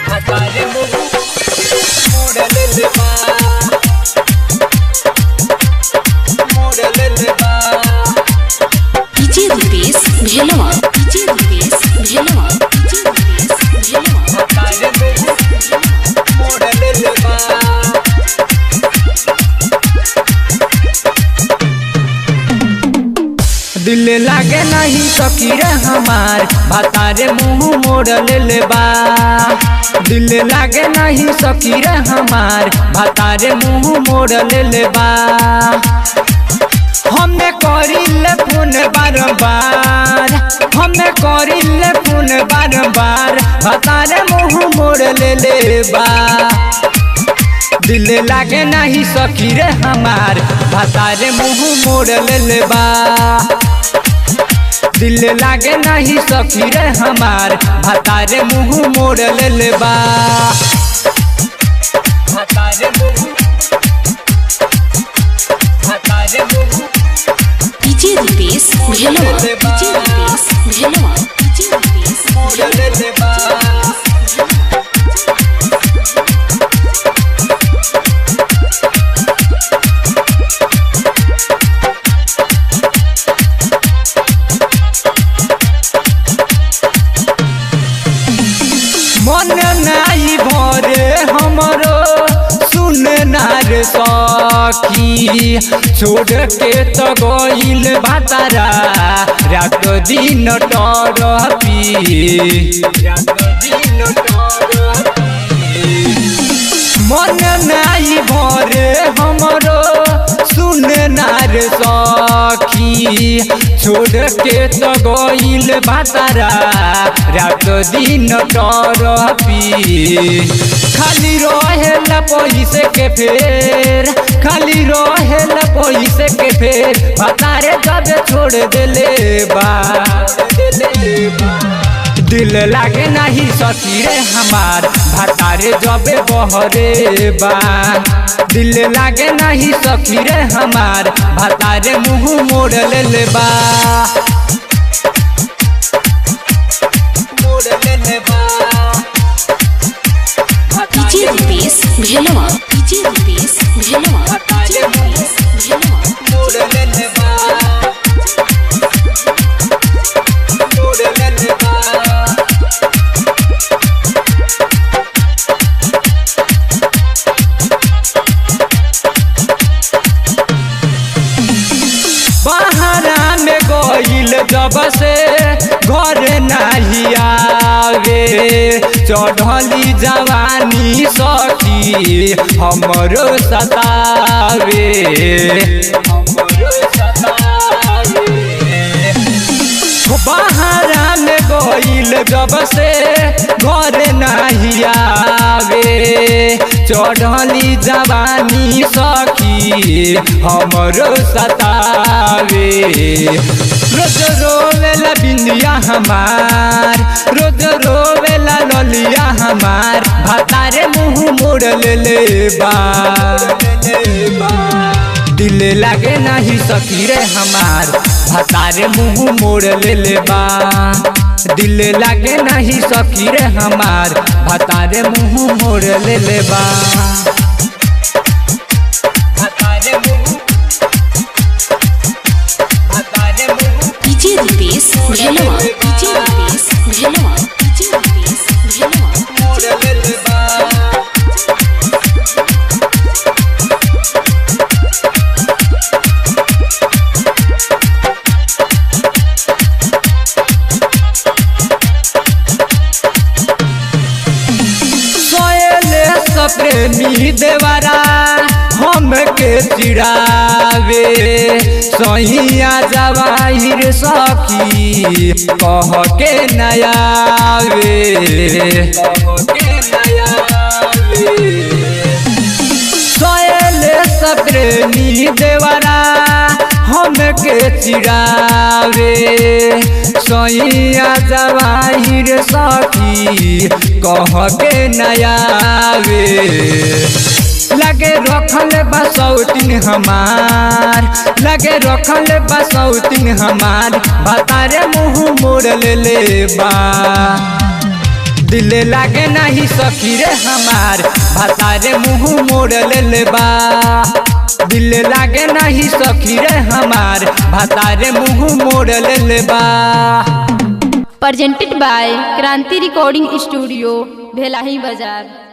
Hatare muhu model ba DJ Rupesh Bhelwa DJ Rupesh Bhelwa DJ Rupesh Bhelwa Hatare muhu model ba दिल लागे नहीं सकीर हमार भातारे मुँह मोड़ ले बा दिल लागे नहीं सकीर हमार भातारे मुँह मोड़ ले बा हमें करिले फोन बार हमें करिले फोन बार भातारे मुँह मोड़ ले बा दिल लागे नहीं सकीर हमार भातारे मुँह मोड़ ले बा दिल लागे नहीं सकीर हमार भातारे मुँह मोड़ ले बा भातारे मुँह DJ Rupesh Bhelwa DJ Rupesh Bhelwa DJ Rupesh मोड़ ले बा मन नाई भरे हमरो सुन नार सखी छोड़ के तो गइल भातारा रात दिन टरपी मन नाई भरे हमरो सुन नार सखी छोड़ के तो गइल भातारा रात दिन टरपी खाली रहेला पैसे के फेर खाली रहेला पैसे के फेर भातारे जब छोड़ देले बा दिल लागे नहीं सकीरे हमार भातारे जबे बहरे बा दिल लागे नहीं सकीरे हमार भातारे मुँह मोड़ ले बा मोड़ ले बा DJ Rupesh Bhelwa DJ Rupesh Bhelwa DJ Rupesh Bhelwa मोड़ ले बा मोड़ ले बा बहारा में गइल जब से घर नहीं आवे चढ़ली जवानी सखी हमरो सतावे बहारा में गइल जब से घर नहीं आवे चढ़ली जवानी सखी हमरो सतावे रोज रोवेला बिंदिया हमार रोज रोवेला ललिया हमार भातारे मुँह मोड़ ले बा दिल लागे नहीं सकीरे हमार भातारे मुँह मोड़ ले बा दिल लागे नहीं सकीरे हमार भातारे मुँह मोड़ ले बा भातारे मुँह DJ Rupesh Bhelwa DJ Rupesh Bhelwa DJ Rupesh Bhelwa मोड़ ले बा प्रेमी देवरा हम के चिड़ावे सहिया जवाहिर सखी कह के नयावे सोयल प्रेमी देवरा हम के चिड़ावे सैया जवाहिर सखी कह के नयावे लगे रखल बसौतिन हमार लगे रखल बसौतिन हमार भातारे मुँह मोड़ ले बा। दिल लागे नहीं सखी रे हमार भतारे मुँह मोड़ ले बा। दिल लागे नहीं सखी रे हमार भतारे मुँह मोड़ ले बा। presented by Kranti Recording Studio, Bhelahi Bazar।